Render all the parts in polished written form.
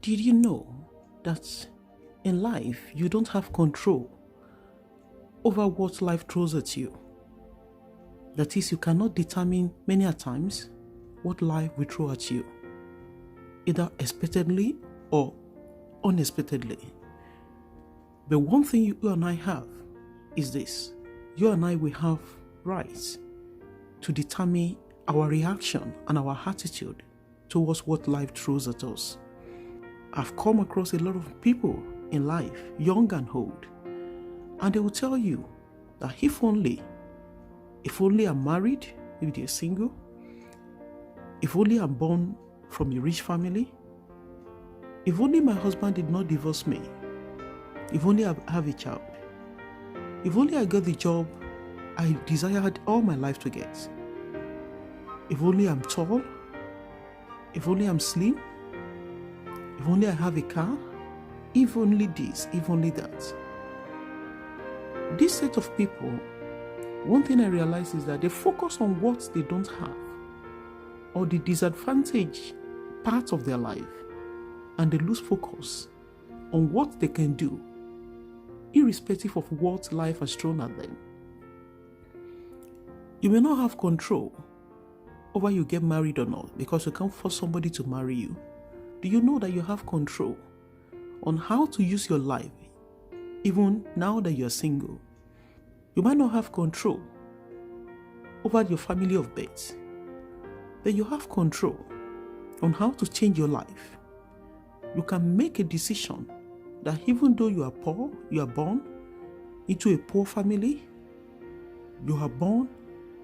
Did you know that in life you don't have control over what life throws at you? That is, you cannot determine many a times what life will throw at you, either expectedly or unexpectedly. But one thing you and I have is this: you and I will have rights to determine our reaction and our attitude towards what life throws at us. I've come across a lot of people in life, young and old, and they will tell you that if only I'm married, maybe they're single, if only I'm born from a rich family, if only my husband did not divorce me, if only I have a child, if only I got the job I desired all my life to get, if only I'm tall, if only I'm slim, if only I have a car, if only this, if only that. This set of people, one thing I realize is that they focus on what they don't have or the disadvantaged parts of their life, and they lose focus on what they can do, irrespective of what life has thrown at them. You may not have control over you get married or not, because you can't force somebody to marry you. Do you know that you have control on how to use your life, even now that you're single? You might not have control over your family of birth, but you have control on how to change your life. You can make a decision that even though you are poor, you are born into a poor family, you are born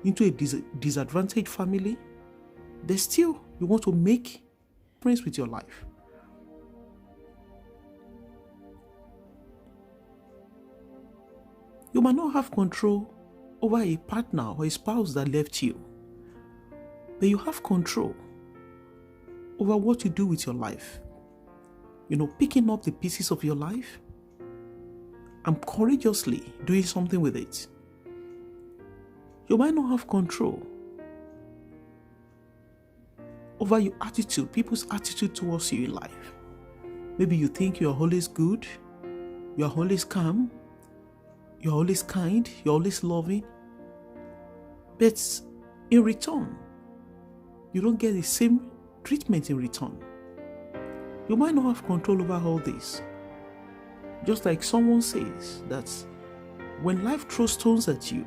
into a disadvantaged family, but still you want to make friends with your life. You might not have control over a partner or a spouse that left you, but you have control over what you do with your life. Picking up the pieces of your life and courageously doing something with it. You might not have control over your attitude, people's attitude towards you in life. Maybe you think you're always good, you're always calm, you're always kind, you're always loving, but in return, you don't get the same treatment in return. You might not have control over all this. Just like someone says that when life throws stones at you,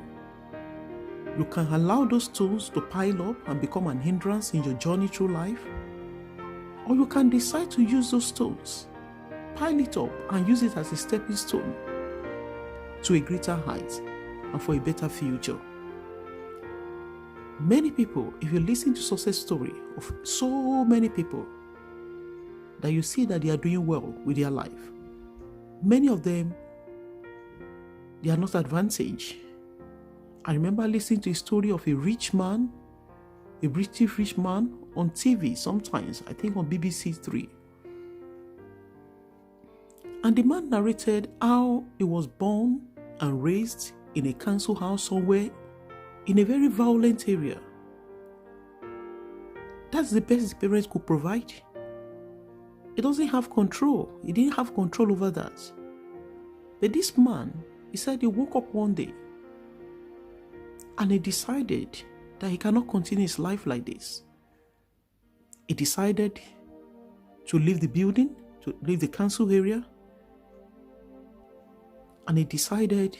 you can allow those stones to pile up and become an hindrance in your journey through life, or you can decide to use those stones, pile it up and use it as a stepping stone to a greater height and for a better future. Many people, if you listen to success story of so many people, that you see that they are doing well with their life, many of them, they are not advantaged. I remember listening to a story of a rich man, a British rich man on TV sometimes, I think on BBC 3. And the man narrated how he was born and raised in a council house somewhere in a very violent area. That's the best the parents could provide. He doesn't have control. He didn't have control over that. But this man, he said he woke up one day and he decided that he cannot continue his life like this. He decided to leave the building, to leave the council area, and he decided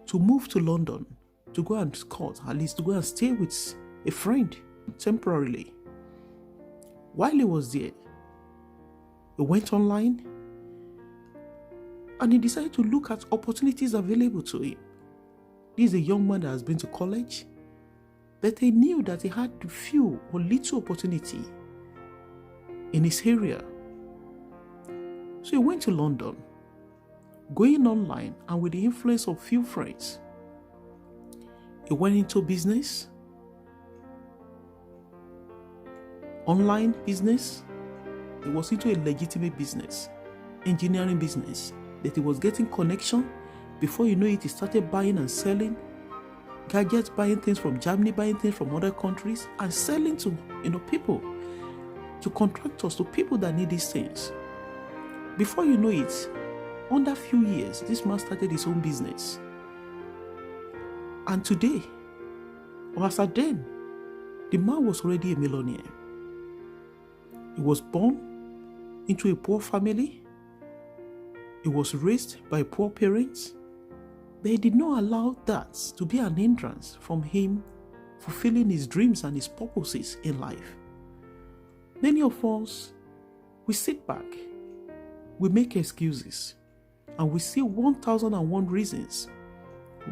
to move to London to go and scout, at least to go and stay with a friend temporarily. While he was there, he went online and he decided to look at opportunities available to him. This is a young man that has been to college, but he knew that he had few or little opportunity in his area. So he went to London, going online, and with the influence of few friends, he went into business, online business. He was into a legitimate business, engineering business, that he was getting connection. Before you know it, he started buying and selling gadgets, buying things from Germany, buying things from other countries, and selling to people. to contractors, to people that need these things. Before you know it, under a few years, this man started his own business. And today, or as at then, the man was already a millionaire. He was born into a poor family. He was raised by poor parents. But he did not allow that to be an hindrance from him fulfilling his dreams and his purposes in life. Many of us, we sit back, we make excuses, and we see 1,001 reasons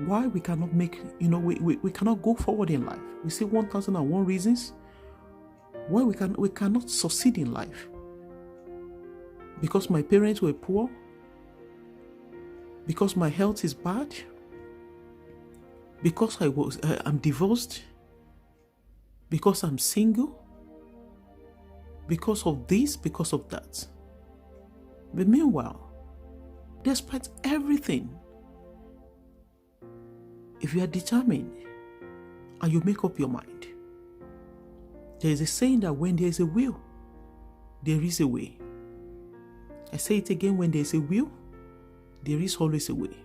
why we cannot make, we cannot go forward in life. We see 1,001 reasons why we cannot succeed in life. Because my parents were poor, because my health is bad, because I'm divorced, because I'm single, because of this, because of that. But meanwhile, despite everything, if you are determined and you make up your mind, there is a saying that when there is a will, there is a way. I say it again, when there is a will, there is always a way.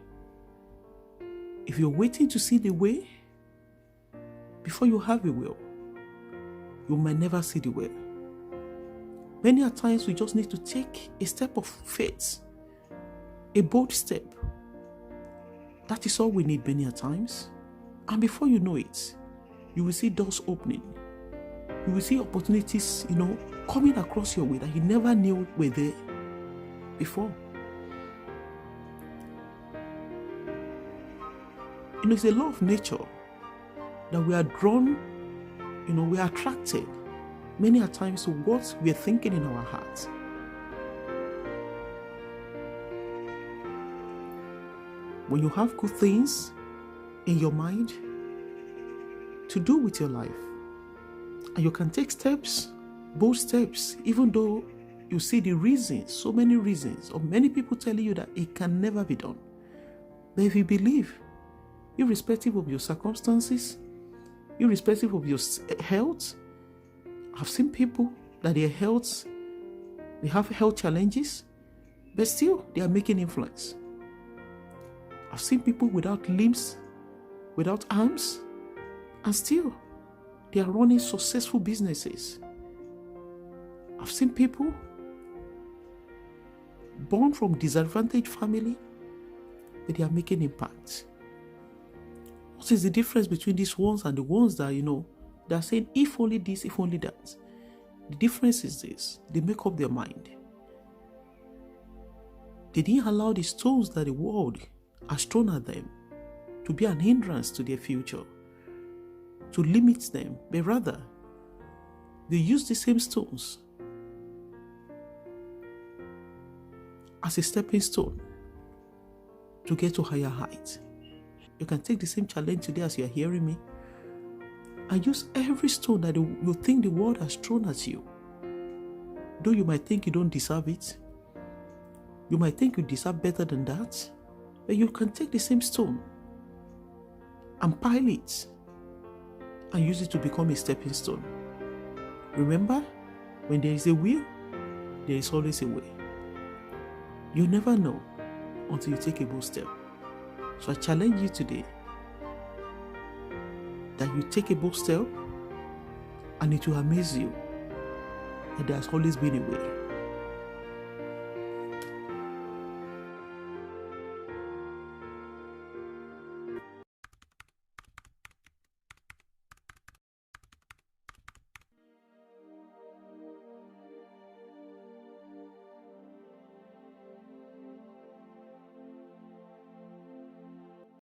If you're waiting to see the way before you have a will, you might never see the way. Many a times we just need to take a step of faith, a bold step. That is all we need many a times. And before you know it, you will see doors opening. You will see opportunities, coming across your way that you never knew were there before. It's a law of nature that we are drawn, we are attracted many a times to what we are thinking in our hearts. When you have good things in your mind to do with your life, and you can take steps, bold steps, even though you see the reasons, so many reasons, or many people telling you that it can never be done. But if you believe, irrespective of your circumstances, irrespective of your health, I've seen people that they have health challenges, but still they are making influence. I've seen people without limbs, without arms, and still they are running successful businesses. I've seen people born from disadvantaged family, but they are making impact. What is the difference between these ones and the ones that, they're saying, if only this, if only that? The difference is this: they make up their mind. They didn't allow the stones that the world has thrown at them to be an hindrance to their future, to limit them, but rather, they use the same stones as a stepping stone to get to higher heights. You can take the same challenge today as you are hearing me, and use every stone that you think the world has thrown at you. Though you might think you don't deserve it, you might think you deserve better than that, but you can take the same stone and pile it and use it to become a stepping stone. Remember, when there is a will, there is always a way. You never know until you take a bold step. So I challenge you today that you take a bold step, and it will amaze you that there has always been a way.